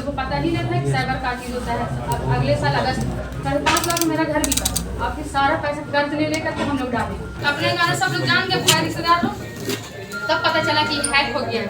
को पता ही नहीं था कि साइबर का चीज होता है। अब अगले साल अगस्त 5.5 लाख मेरा घर बिका, और फिर सारा पैसा कर्ज ले लेकर के हम लोग डाले। अपने गाना सब लोग जान गए, पूरा रिश्तेदार लोग, तब पता चला कि हैक हो गया है।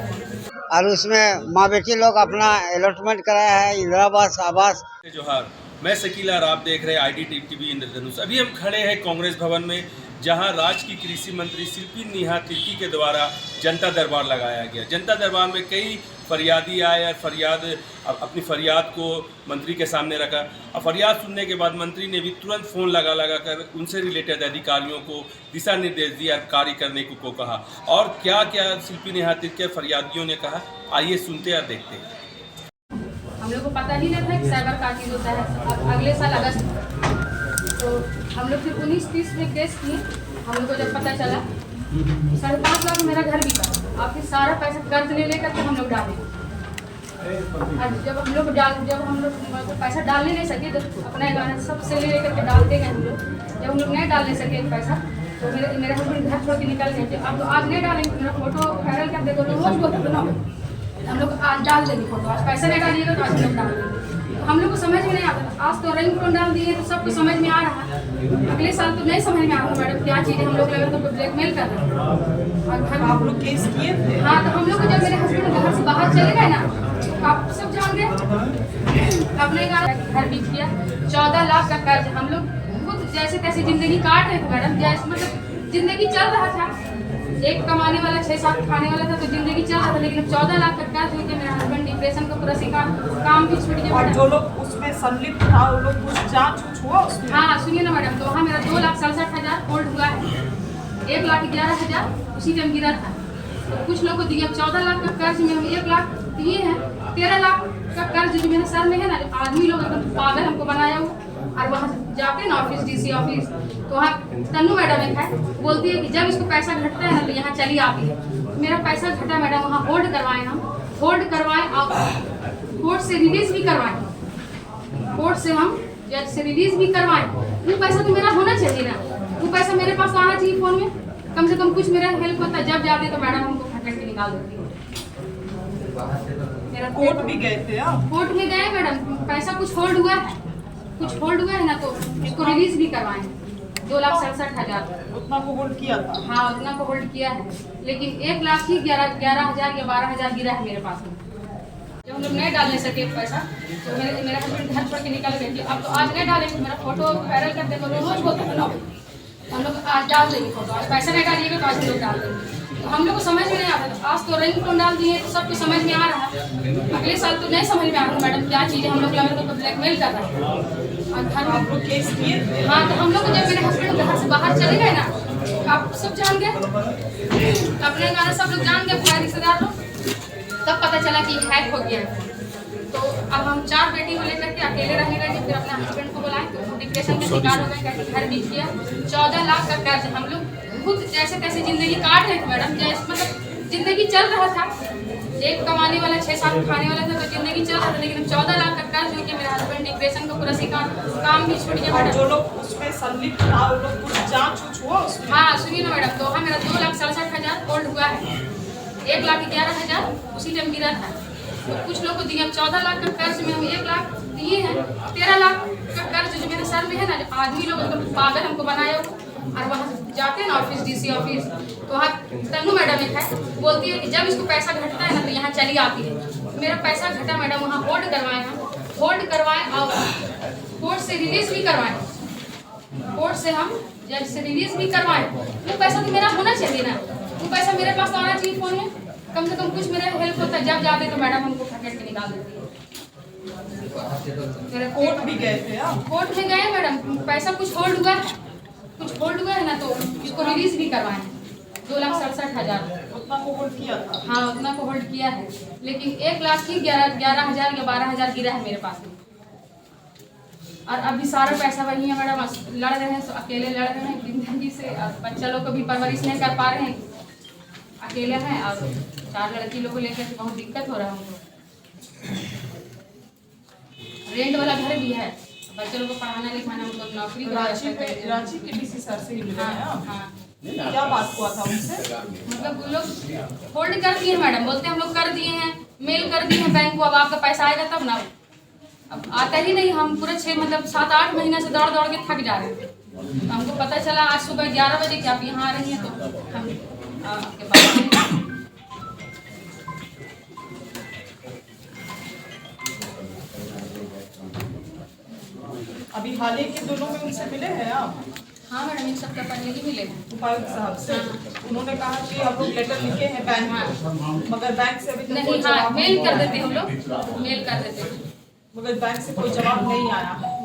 और उसमें माँ बेटी लोग अपना अलॉटमेंट कराया है, इंदिरावास आवास। जोहार, मैं शकील और आप देख रहे हैं ID टीवी इंद्रधनुष। अभी हम खड़े हैं कांग्रेस भवन में, जहां राज्य की कृषि मंत्री शिल्पी नेहा तिर्की के द्वारा जनता दरबार लगाया गया। जनता दरबार में कई फरियादी आए और अपनी फरियाद को मंत्री के सामने रखा, और फरियाद सुनने के बाद मंत्री ने भी तुरंत फ़ोन लगा कर उनसे रिलेटेड अधिकारियों को दिशा निर्देश दिया और कार्य करने को कहा। और क्या क्या शिल्पी नेहा तिर्की के फरियादियों ने कहा, आइए सुनते और देखते हैं। हम लोग को पता ही नहीं था कि साइबर का चीज होता है। अब अगले साल अगस्त, तो हम लोग फिर 19-30 में केस किए। हम लोग को जब पता चला 5.5 लाख मेरा घर बिका, और फिर सारा पैसा कर्ज ले लेकर के हम लोग डाले। और जब हम लोग पैसा डालने नहीं सके, जब अपने गाना सबसे ले लेकर के डालते गए हम लोग, जब हम लोग नहीं डालने सके पैसा, तो मेरे हस्बैंड घर छोड़ के निकल गए। अब तो आज नहीं डालेंगे, मेरा फोटो वायरल कर देगा, रोज बोलते ना हम लोग आज डाल देंगे फोटो, आज पैसा नहीं डालिएगा तो आज हम लोग डाल देंगे। हम लोग को समझ में नहीं आता। आज तो रिंग टोन डाल दिए तो सबको समझ में आ रहा है। अगले साल तो नहीं समझ में आ रहा मैडम क्या चीज़ है। हम लोग लगे तो ब्लैकमेल कर रहे हैं। और घर आप लोग केस किए थे? हाँ, तो हम लोग को जब मेरे हस्बैंड घर से बाहर चले गए ना, आप सब जान गए, अपने घर बीत गया। 14 लाख का कर्ज। हम लोग खुद जैसे तैसे जिंदगी काट रहे थे मैडम, जैसे मतलब जिंदगी चल रहा था। एक कमाने वाला 6-7 खाने वाला था, तो जिंदगी चल रहा था। लेकिन 14 लाख का कर्ज हो गया। मेरा हस्बैंड डिप्रेशन का पूरा शिकार, काम भी छूट गया। और जो लोग उसमें संलिप्त था वो लोग कुछ जांच हुआ उसमें? हाँ, सुनिए ना मैडम, तो वहाँ मेरा 2,67,000 होल्ड हुआ है। 1,11,000 उसी टाइम गिरा था। तो कुछ लोग को दिया 14 लाख का कर्ज में हम 1 लाख दिए हैं। 13 लाख का कर्ज जो मेरे सर में है ना, आदमी लोग एकदम पागल हमको बनाया हुआ। और वहाँ जाते ना ऑफिस, DC ऑफिस, तो वहाँ तन्नू मैडम एक है, बोलती है कि जब इसको पैसा घटता है ना तो यहाँ चली आती है। मेरा पैसा घटा मैडम, वहाँ होल्ड करवाए, हम होल्ड करवाए और कोर्ट से रिलीज भी करवाए। कोर्ट से हम जज से रिलीज भी करवाए। वो पैसा तो मेरा होना चाहिए ना, वो पैसा मेरे पास आना चाहिए फोन में। कम से कम कुछ मेरा हेल्प होता। जब जाते तो मैडम हमको खटक के निकाल देती है। मेरा कोर्ट भी गए थे आप? कोर्ट में गए मैडम, पैसा कुछ होल्ड हुआ है, कुछ होल्ड हुआ है ना, तो इसको रिलीज भी करवाए। 2,67,000 उतना को होल्ड किया था? हाँ, उतना को होल्ड किया है। लेकिन 1 लाख ही 11,000 या 12,000 गिरा है मेरे पास में। जब हम लोग नहीं डालने सके पैसा, तो मेरा हस्बैंड घर छोड़ के निकल गए। अब तो आज नहीं डालेंगे, मेरा फोटो वायरल कर देगा, रोज बोलते हैं ना हम लोग आज डाल देंगे फोटो, आज पैसा नहीं डालिएगा तो आज हम लोग डाल देंगे। तो हम लोग को समझ में नहीं आता। आज तो रिंग टोन डाल दिए तो सबको समझ में आ रहा है। अगले साल तो नहीं समझ में आ रहा मैडम क्या चीज़ है। हम लोग लगे तो ब्लैकमेल कर रहे हैं। और घर आप लोग केस किए थे? हाँ, तो हम लोग को जब मेरे हस्बैंड घर से बाहर चले गए ना, आप सब जान गए, अपने गाना सब लोग जान गए, पूरा रिश्तेदार लोग, तब पता चला कि हैक हो गया है। तो अब हम 4 बेटी को लेकर के अकेले रहने लगे। फिर अपने हस्बैंड को बुलाए, तो डिप्रेशन का शिकार हो गए, घर बीत गया। 14 लाख का कर्ज। हम लोग खुद जैसे तैसे जिंदगी काट रहे थे मैडम, जैसे मतलब जिंदगी चल रहा था। एक कमाने वाला 6-7 खाने वाला था, तो जिंदगी चल रहा था। लेकिन 14 लाख का कर्ज हो गया। मेरा हस्बैंड डिप्रेशन का पूरा शिकार, काम भी छूट गया। और जो लोग उसमें संलिप्त था वो लोग कुछ जांच हुआ उसमें? हाँ, सुनिए ना मैडम, तो वहाँ मेरा 2,67,000 होल्ड हुआ है। 1,11,000 उसी टाइम गिरा था। तो कुछ लोग को दिया 14 लाख का कर्ज में हम 1 लाख दिए हैं। 13 लाख का कर्ज जो मेरे सर में है ना, आदमी लोग एकदम पागल हमको बनाया हुआ। और वहाँ जाते हैं ना ऑफिस, DC ऑफिस, तो वहाँ तन्नू मैडम एक है, बोलती है कि जब इसको पैसा घटता है ना तो यहाँ चली आती है। मेरा पैसा घटा मैडम, वहाँ होल्ड करवाए, हम होल्ड करवाए और कोर्ट से रिलीज भी करवाए। कोर्ट से हम जज से रिलीज भी करवाए। वो पैसा तो मेरा होना चाहिए ना, वो पैसा मेरे पास आना चाहिए फोन में। कम से कम कुछ मेरा हेल्प होता। जब जाते तो मैडम हमको खटक के निकाल देती है। मेरा कोर्ट भी गए थे आप? कोर्ट में गए मैडम, पैसा कुछ होल्ड हुआ है, कुछ होल्ड हुआ है ना, तो इसको रिलीज भी करवाए। 2,67,000 उतना को होल्ड किया था? हाँ, उतना को होल्ड किया है। लेकिन 1 लाख ही 11,000 या 12,000 गिरा है मेरे पास में। और अभी सारा पैसा वही है मैडम, लड़ रहे हैं, अकेले लड़ रहे हैं जिंदगी से। और बच्चा लोग को भी परवरिश नहीं कर पा रहे हैं, अकेले हैं। और 4 लड़की लोग को लेकर बहुत दिक्कत हो रहा है हमको। रेंट वाला घर भी है, बच्चे लोग को पढ़ाना लिखाना, हमको नौकरी। रांची के DC सर से ही मिले हैं आप? हाँ। क्या बात हुआ था उनसे? मतलब वो लोग होल्ड कर दिए मैडम, बोलते हैं हम लोग कर दिए हैं, मेल कर दी है बैंक को, अब आपका पैसा आएगा तब ना। अब आता ही नहीं, हम पूरे 7-8 महीने से दौड़ दौड़ के थक जा रहे थे। तो हमको पता चला आज सुबह 11 बजे कि आप यहाँ आ रही हैं, तो हम आपके पास। अभी हाल ही के दोनों में उनसे मिले हैं आप? हाँ मैडम, इन सबका पहले ही मिले हैं। उपायुक्त साहब से उन्होंने कहा कि हम लोग लेटर लिखे हैं बैंक में, मगर बैंक से अभी तक कोई नहीं, हाँ जवाब मेल कर देते हम लोग, मेल कर देते हैं, मगर बैंक से कोई जवाब नहीं आया है।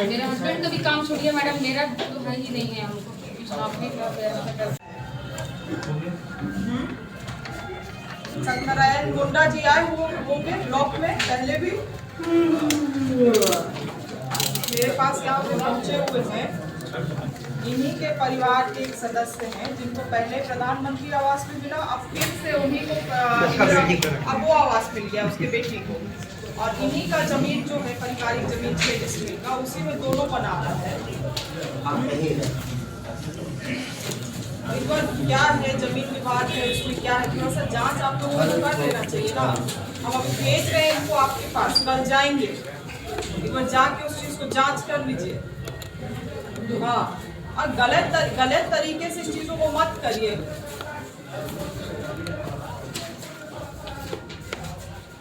मेरे हस्बैंड का भी काम छोड़िए मैडम, मेरा तो है ही नहीं है। हमको नौकरी का सत्यनारायण मुंडा जी आए होंगे ब्लॉक में पहले भी, मेरे पास यहाँ पे पहुँचे हुए हैं। इन्हीं के परिवार के एक सदस्य हैं जिनको पहले प्रधानमंत्री आवास में मिला, अब फिर से उन्हीं को अब वो आवास मिल गया उसके बेटी को। और इन्हीं का जमीन जो है पारिवारिक जमीन 6 डिसमिल का, उसी में दोनों बना रहा है। इस बार क्या है, जमीन विवाद है, उसमें क्या है, थोड़ा सा जांच आप लोगों को कर लेना चाहिए ना। हम अभी भेज रहे हैं इनको आपके पास, कल जाएंगे, एक बार जाके उस चीज को जांच कर लीजिए। हाँ, और गलत तरीके से इस चीजों को मत करिए।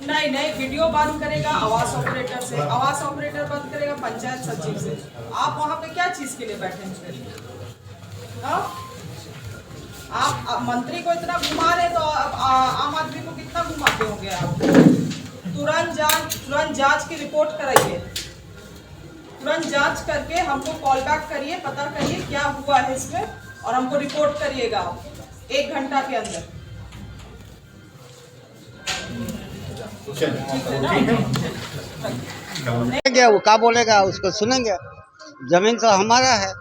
नहीं, वीडियो बंद करेगा आवास ऑपरेटर से, आवास ऑपरेटर बंद करेगा पंचायत सचिव से। आप वहाँ पे क्या चीज के लिए बैठे हैं? आप मंत्री को इतना घुमा रहे तो आम आदमी को कितना घुमाते होंगे आप? तुरंत जांच की रिपोर्ट कराइए, तुरंत जांच करके हमको कॉल बैक करिए, पता करिए क्या हुआ है इसमें, और हमको रिपोर्ट करिएगा आप 1 घंटा के अंदर। वो क्या बोलेगा उसको सुनेंगे। जमीन तो हमारा है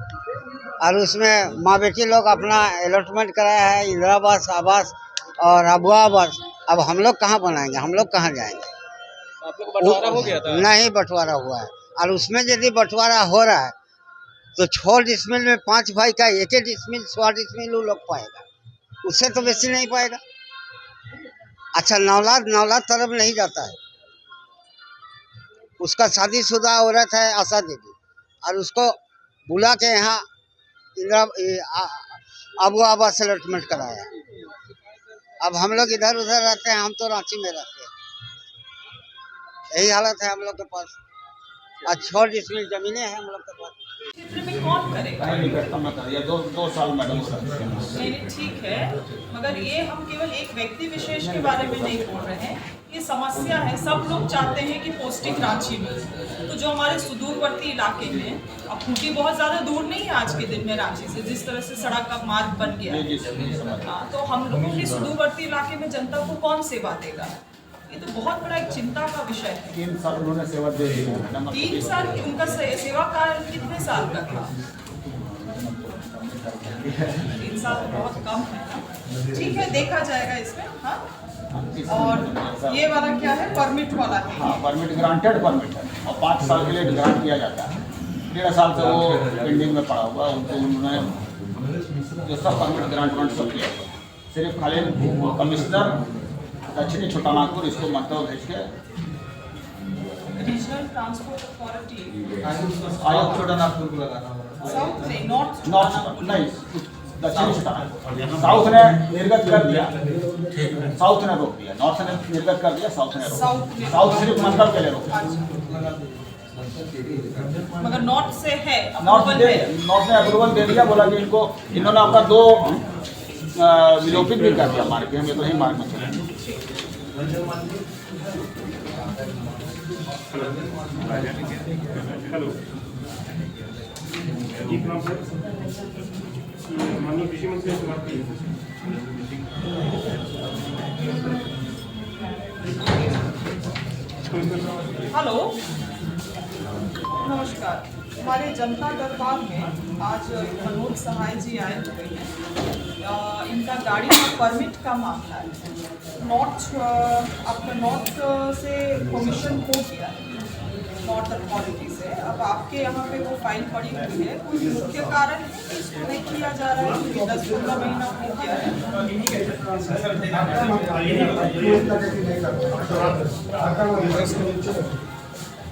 और उसमें माँ बेटी लोग अपना अलॉटमेंट कराया है, इंदिरा आवास, आवास और अबुआ आवास। अब हम लोग कहाँ बनाएंगे, हम लोग कहाँ जाएंगे? आप लोग को बंटवारा हो गया था? नहीं बंटवारा हुआ है, और उसमें यदि बंटवारा हो रहा है तो 6 डिसमिल में 5 भाई का 1 डिसमिल 100 डिसमिल वो लोग पाएगा, उससे तो बेसी नहीं पाएगा। अच्छा, नौलाद तरफ नहीं जाता है, उसका शादीशुदा औरत है आशा देवी, और उसको बुला के यहाँ अबू आवास अलॉटमेंट कराया। अब हम लोग इधर उधर रहते हैं, हम तो रांची में रहते हैं, यही हालत है हम लोग के पास। 6 डिसमिल जमीनें हैं हम लोग के पास। क्षेत्र में कौन करेगा? दो साल मैडम नहीं, ठीक है, मगर ये हम केवल एक व्यक्ति विशेष के बारे में नहीं बोल रहे हैं, ये समस्या है। सब लोग चाहते हैं कि पोस्टिंग रांची में, तो जो हमारे सुदूरवर्ती इलाके में, अब खूंटी बहुत ज़्यादा दूर नहीं है आज के दिन में रांची से, जिस तरह से सड़क का मार्ग बन गया है, तो हम लोगों के सुदूरवर्ती इलाके में जनता को कौन सेवा देगा? ये तो बहुत बड़ा एक चिंता का विषय है। 3 साल उन्होंने सेवा दे दी है। 3 साल उनका सेवा काल कितने साल का था? 3 साल तो बहुत कम है ना। ठीक है, देखा जाएगा इसमें। हाँ, और ये वाला क्या है? परमिट वाला है। हाँ, परमिट ग्रांटेड परमिट है और 5 साल के लिए ग्रांट किया जाता है। 1.5 साल से वो पेंडिंग में पड़ा हुआ, उनको उन्होंने जो सब परमिट ग्रांट सब किया, सिर्फ खाली कमिश्नर दक्षिणी छोटा नागपुर इसको मंतव्य भेज के रीजनल ट्रांसपोर्ट अथॉरिटी आयोग छोटा नागपुर को लगाना, साउथ में, नॉर्थ नहीं दक्षिणी छोटा नागपुर। साउथ ने निर्गत कर दिया, साउथ ने रोक दिया, नॉर्थ ने निर्गत कर दिया, साउथ ने रोक दिया। साउथ सिर्फ मंतव्य के लिए रोक दिया, मगर नॉर्थ से है नॉर्थ ने अप्रूवल दे दिया, बोला कि इनको इन्होंने आपका 2 विलोपित भी कर दिया मार्ग, हम ये तो नहीं मार्ग में चले। हेलो, माननीय कृषि मंत्री से बात की। हेलो, नमस्कार। हमारे जनता दरबार में आज मनोज सहाय जी आए हुए हैं। इनका गाड़ी का परमिट का मामला है। आपका नॉर्थ से कमीशन हो गया है, नॉर्थ अथॉरिटी से। अब आपके यहाँ पे वो फाइल पड़ी हुई है, कोई मुख्य कारण है कि इसको नहीं किया जा रहा है? 10-15 महीना हो गया है।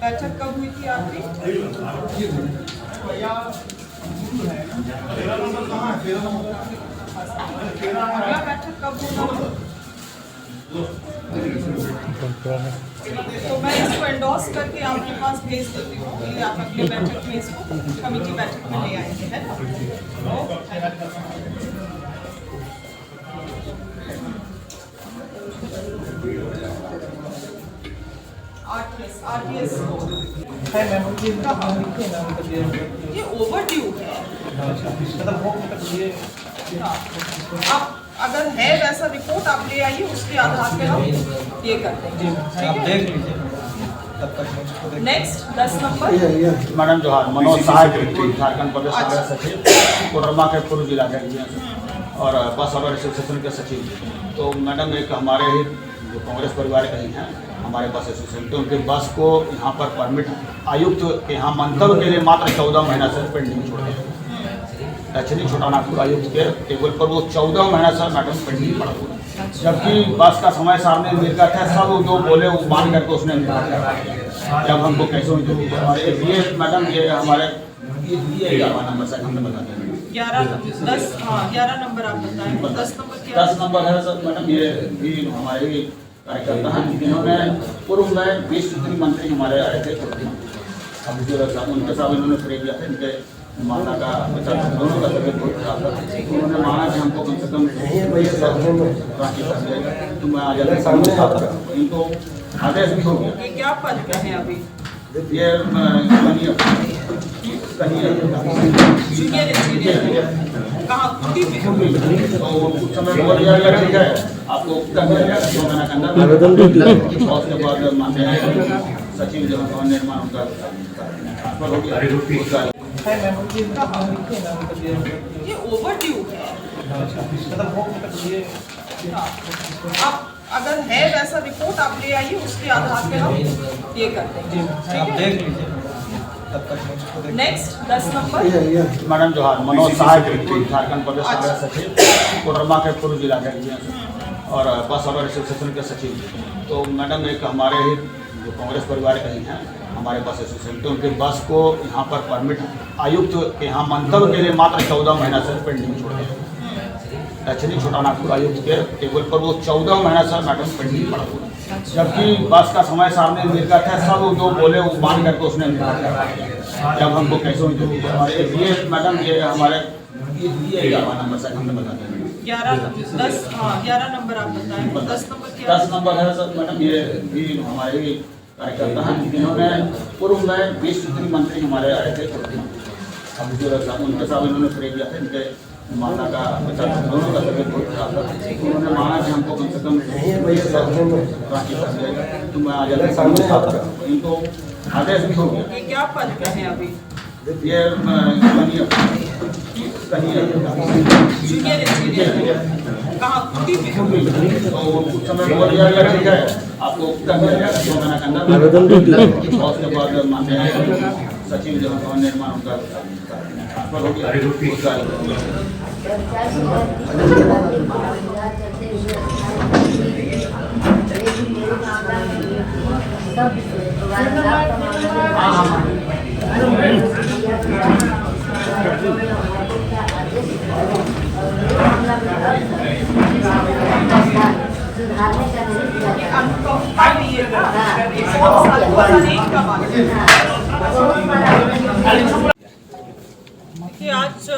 बैठक कब हुई थी आपकी? अगला बैठक कब होगा? तो मैं इसको एंडोर्स करके आपके पास भेज देती हूँ कि आप अगले बैठक में इसको कमेटी बैठक में ले आएंगे, है ना? आरटीएस ये ओवरड्यू है। आप अगर है वैसा रिपोर्ट आप ले आइए, उसके आधार पे हम ये करते हैं। Next 10 number. मैडम जोहार, मनोज सहाय झारखंड प्रदेश कांग्रेस सचिव, कोडरमा के पूर्व जिलाध्यक्ष और बस और एसोसिएशन के सचिव। तो मैडम एक हमारे ही जो कांग्रेस परिवार के ही हैं, हमारे बस एसोसिएशन, तो उनके बस को यहाँ पर परमिट आयुक्त के यहाँ मंतव्य के लिए मात्र 14 महीना से पेंडिंग छोड़ दिया। दक्षिणी छोटानागपुर आयुक्त के टेबल पर वो 14 महीना से मैडम पेंडिंग पड़ा हुआ, जबकि बस का समय सामने निर्गत है, सब जो बोले वो मान करके उसने जब हमको कैसे और ये मैडम ये हमारे 11 नंबर से हमने बता दिया। 11 नंबर आप बताएं। 10 नंबर क्या? 10 नंबर है सर मैडम, ये भी हमारे ही कार्यकर्ता हैं, जिन्होंने पूर्व में 20 मंत्री हमारे आए थे, अब जो उनके साथ इन्होंने प्रे किया था, इनके माता का बच्चा दोनों का तबियत बहुत खराब था, उन्होंने माना कि हमको कम से कम राखी कर दिया, तो मैं आज इनको आदेश भी हो गया। ये क्या पद पे हैं अभी? ये जूनियर इंजीनियर कहाँ? कुटी में। तो उस समय बोल दिया गया ठीक है आपको कर दिया जाएगा 2 महीना के अंदर, और उसके बाद मानते हैं सचिव जो भवन निर्माण उनका ट्रांसफर हो गया। ये ओवरड्यू है। आप अगर है वैसा रिपोर्ट आप ले आइए, उसके आधार पे हम ये करते हैं। Next 10 number. मैडम जोहार, मनोज सहाय झारखंड प्रदेश कांग्रेस सचिव, कोडरमा के पूर्व जिलाध्यक्ष और बस और एसोसिएशन के सचिव। तो मैडम एक हमारे ही जो कांग्रेस परिवार के ही हैं, हमारे बस एसोसिएशन, तो उनके बस को यहाँ पर परमिट आयुक्त के यहाँ मंतव्य के लिए मात्र 14 महीना से पेंडिंग छोड़ दिया। दक्षिणी छोटानागपुर आयुक्त के टेबल पर वो 14 महीना से मैडम पेंडिंग पड़ा हुआ, जबकि बस का समय सामने निर्गत है, सब जो बोले वो मान करके उसने जब हमको कैसे और ये मैडम ये हमारे 11 नंबर से हमने बता दिया। 11 नंबर आप बताएं। 10 नंबर क्या? 10 नंबर है सर मैडम, ये भी हमारे ही कार्यकर्ता हैं, जिन्होंने पूर्व में 20 मंत्री हमारे आए थे, अब जो उनके साथ इन्होंने प्रे किया था, इनके माता का बच्चा दोनों का तबियत बहुत खराब था, उन्होंने माना कि हमको कम से कम राखी कर दिया, तो मैं आज इनको आदेश भी हो गया। ये क्या पद पे हैं अभी? ये जूनियर इंजीनियर कहाँ? कुटी में। तो उस समय बोल दिया गया ठीक है आपको कर दिया जाएगा 2 महीना के अंदर, और उसके बाद मानते हैं सचिव जो भवन निर्माण उनका ट्रांसफर हो गया। देखिए आज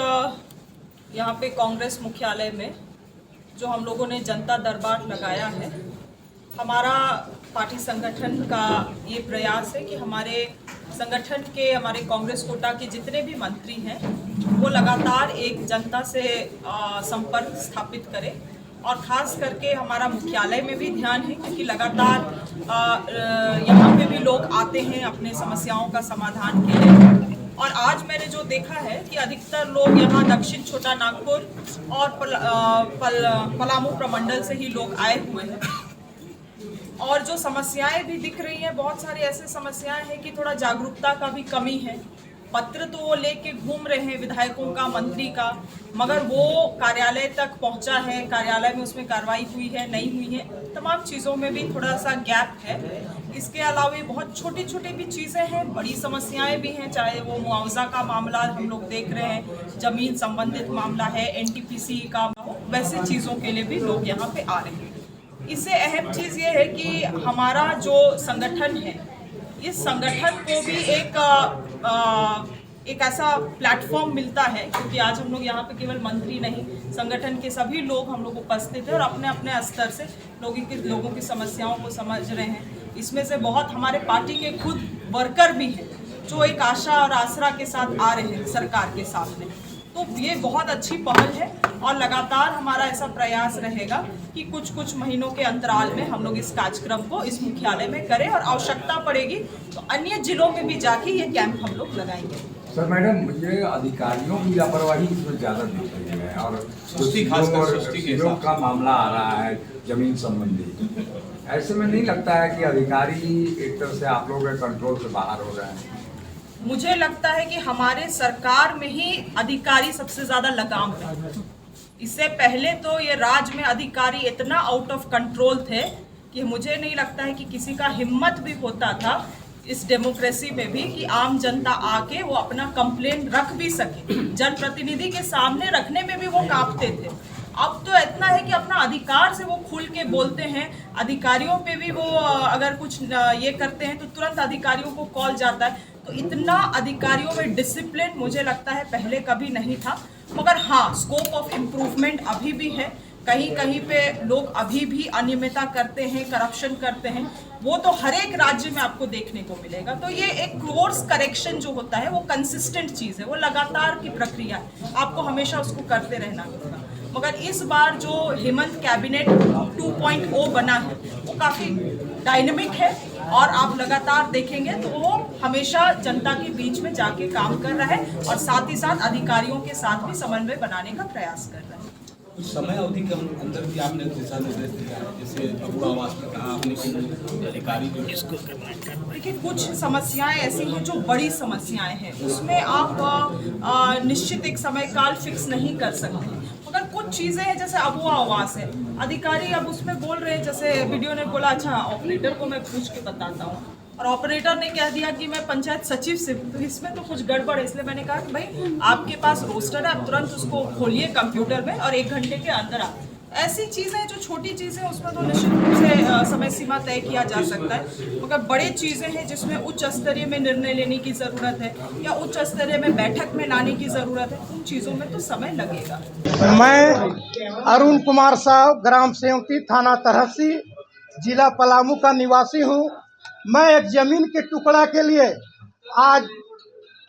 यहाँ पे कांग्रेस मुख्यालय में जो हम लोगों ने जनता दरबार लगाया है, हमारा पार्टी संगठन का ये प्रयास है कि हमारे संगठन के, हमारे कांग्रेस कोटा के जितने भी मंत्री हैं वो लगातार एक जनता से संपर्क स्थापित करें, और ख़ास करके हमारा मुख्यालय में भी ध्यान है क्योंकि लगातार यहाँ पे भी लोग आते हैं अपने समस्याओं का समाधान के लिए। और आज मैंने जो देखा है कि अधिकतर लोग यहाँ दक्षिण छोटा नागपुर और पलामू प्रमंडल से ही लोग आए हुए हैं, और जो समस्याएं भी दिख रही हैं, बहुत सारी ऐसी समस्याएं हैं कि थोड़ा जागरूकता का भी कमी है। पत्र तो वो लेके घूम रहे हैं विधायकों का, मंत्री का, मगर वो कार्यालय तक पहुंचा है, कार्यालय में उसमें कार्रवाई हुई है नहीं हुई है, तमाम चीज़ों में भी थोड़ा सा गैप है। इसके अलावा बहुत छोटी छोटी भी चीज़ें हैं, बड़ी समस्याएं भी हैं, चाहे वो मुआवजा का मामला हम लोग देख रहे हैं, जमीन संबंधित मामला है, NTPC का हो, वैसी चीज़ों के लिए भी लोग यहाँ पे आ रहे हैं। इससे अहम चीज़ ये है कि हमारा जो संगठन है, इस संगठन को भी एक ऐसा प्लेटफॉर्म मिलता है, क्योंकि आज हम लोग यहाँ पे केवल मंत्री नहीं, संगठन के सभी लोग हम लोग उपस्थित हैं और अपने अपने स्तर से लोगों की समस्याओं को समझ रहे हैं। इसमें से बहुत हमारे पार्टी के खुद वर्कर भी हैं जो एक आशा और आसरा के साथ आ रहे हैं सरकार के सामने। तो ये बहुत अच्छी पहल है और लगातार हमारा ऐसा प्रयास रहेगा कि कुछ महीनों के अंतराल में हम लोग इस कार्यक्रम को इस मुख्यालय में करें और आवश्यकता पड़ेगी तो अन्य जिलों में भी जाके ये कैंप हम लोग लगाएंगे। सर मैडम, ये अधिकारियों की लापरवाही इसमें ज़्यादा दिख रही है और सुस्ती का मामला आ रहा है जमीन संबंधी। ऐसे में नहीं लगता है कि अधिकारी एक तरह से आप लोगों के कंट्रोल से बाहर हो रहे हैं? मुझे लगता है कि हमारे सरकार में ही अधिकारी सबसे ज़्यादा लगाम है। इससे पहले तो ये राज्य में अधिकारी इतना आउट ऑफ कंट्रोल थे कि मुझे नहीं लगता है कि किसी का हिम्मत भी होता था इस डेमोक्रेसी में भी कि आम जनता आके वो अपना कंप्लेंट रख भी सके। जनप्रतिनिधि के सामने रखने में भी वो कांपते थे। अब तो इतना है कि अपना अधिकार से वो खुल के बोलते हैं। अधिकारियों पे भी वो अगर कुछ ये करते हैं तो तुरंत अधिकारियों को कॉल जाता है। तो इतना अधिकारियों में डिसिप्लिन मुझे लगता है पहले कभी नहीं था। मगर हाँ, स्कोप ऑफ इम्प्रूवमेंट अभी भी है। कहीं कहीं पे लोग अभी भी अनियमितता करते हैं, करप्शन करते हैं। वो तो हर एक राज्य में आपको देखने को मिलेगा। तो ये एक कोर्स करेक्शन जो होता है वो कंसिस्टेंट चीज़ है, वो लगातार की प्रक्रिया है, आपको हमेशा उसको करते रहना होगा। मगर इस बार जो हेमंत कैबिनेट 2.0 बना है वो काफ़ी डायनेमिक है और आप लगातार देखेंगे तो वो हमेशा जनता के बीच में जाके काम कर रहा है और साथ ही साथ अधिकारियों के साथ भी समन्वय बनाने का प्रयास कर रहा है। कुछ समय अवधि के अंदर भी आपने दिशा निर्देश दिया है, जैसे अबू आवास में कहा आपने कि अधिकारी जो इसको करना है। देखिए, कुछ समस्याएं ऐसी हैं जो बड़ी समस्याएं हैं, उसमें आप निश्चित एक समय काल फिक्स नहीं कर सकते। मगर कुछ चीज़ें हैं जैसे अबू आवास है, अधिकारी अब उसमें बोल रहे हैं, जैसे वीडियो ने बोला अच्छा ऑपरेटर को मैं पूछ के बताता हूँ, और ऑपरेटर ने कह दिया कि मैं पंचायत सचिव से हूँ। तो इसमें तो कुछ गड़बड़ है। इसलिए मैंने कहा कि भाई आपके पास रोस्टर है, आप तुरंत उसको खोलिए कंप्यूटर में और 1 घंटे के अंदर आप ऐसी चीज़ें जो छोटी चीज़ें उसमें तो निश्चित रूप से समय सीमा तय किया जा सकता है। मगर बड़े चीज़ें हैं जिसमें उच्च स्तरीय में निर्णय लेने की ज़रूरत है या उच्च स्तरीय में बैठक में लाने की ज़रूरत है, उन चीज़ों में तो समय लगेगा। मैं अरुण कुमार साहब, ग्राम सेवती, थाना तरहसी, जिला पलामू का निवासी हूँ। मैं एक ज़मीन के टुकड़ा के लिए आज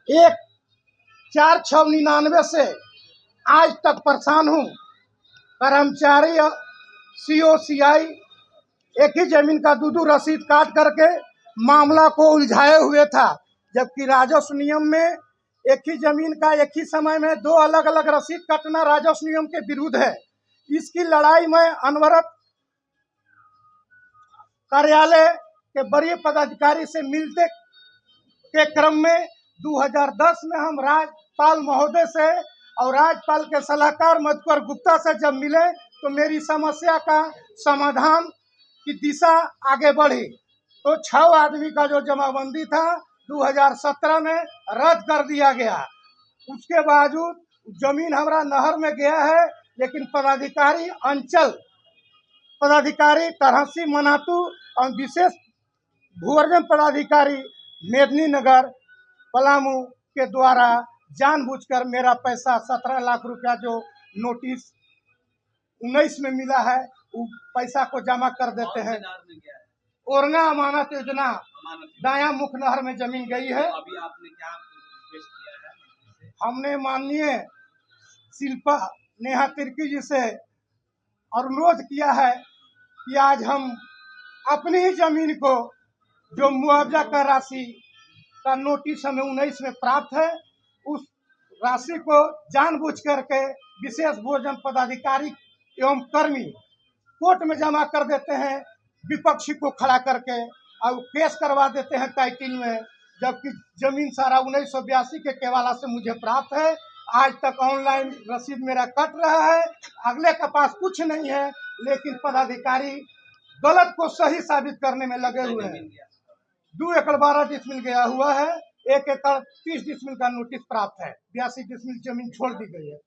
1/4/99 से आज तक परेशान हूँ। कर्मचारी CO CI एक ही ज़मीन का 2 रसीद काट करके मामला को उलझाए हुए था, जबकि राजस्व नियम में एक ही ज़मीन का एक ही समय में 2 अलग अलग रसीद काटना राजस्व नियम के विरुद्ध है। इसकी लड़ाई में अनवरत कार्यालय के बड़े पदाधिकारी से मिलते के क्रम में 2010 में हम राज्यपाल महोदय से और राज्यपाल के सलाहकार मधुकर गुप्ता से जब मिले तो मेरी समस्या का समाधान की दिशा आगे बढ़ी। तो 6 आदमी का जो जमाबंदी था 2017 में रद्द कर दिया गया। उसके बावजूद जमीन हमारा नहर में गया है, लेकिन पदाधिकारी अंचल पदाधिकारी तरहसी मनातू और विशेष भूअर्जन पदाधिकारी मेदिनीनगर पलामू के द्वारा जानबूझकर मेरा पैसा 17 लाख रुपया जो नोटिस 19 में मिला है वो पैसा को जमा कर देते हैं। ओरंगा अमानत योजना दाया मुख नहर में जमीन गई है। अभी आपने क्या रिक्वेस्ट किया है? हमने माननीय शिल्पा नेहा तिर्की जी से अनुरोध किया है कि आज हम अपनी ही जमीन को जो मुआवजा का राशि का नोटिस हमें 19 में प्राप्त है, उस राशि को जानबूझ करके विशेष भोजन पदाधिकारी एवं कर्मी कोर्ट में जमा कर देते हैं। विपक्षी को खड़ा करके और केस करवा देते हैं टाइटिल में, जबकि जमीन सारा 1982 के केवाला से मुझे प्राप्त है। आज तक ऑनलाइन रसीद मेरा कट रहा है, अगले के पास कुछ नहीं है, लेकिन पदाधिकारी गलत को सही साबित करने में लगे हुए हैं। 2 एकड़ 12 डिसमिल गया हुआ है, 1 एकड़ 30 डिसमिल का नोटिस प्राप्त है, 82 डिसमिल जमीन छोड़ दी गई है।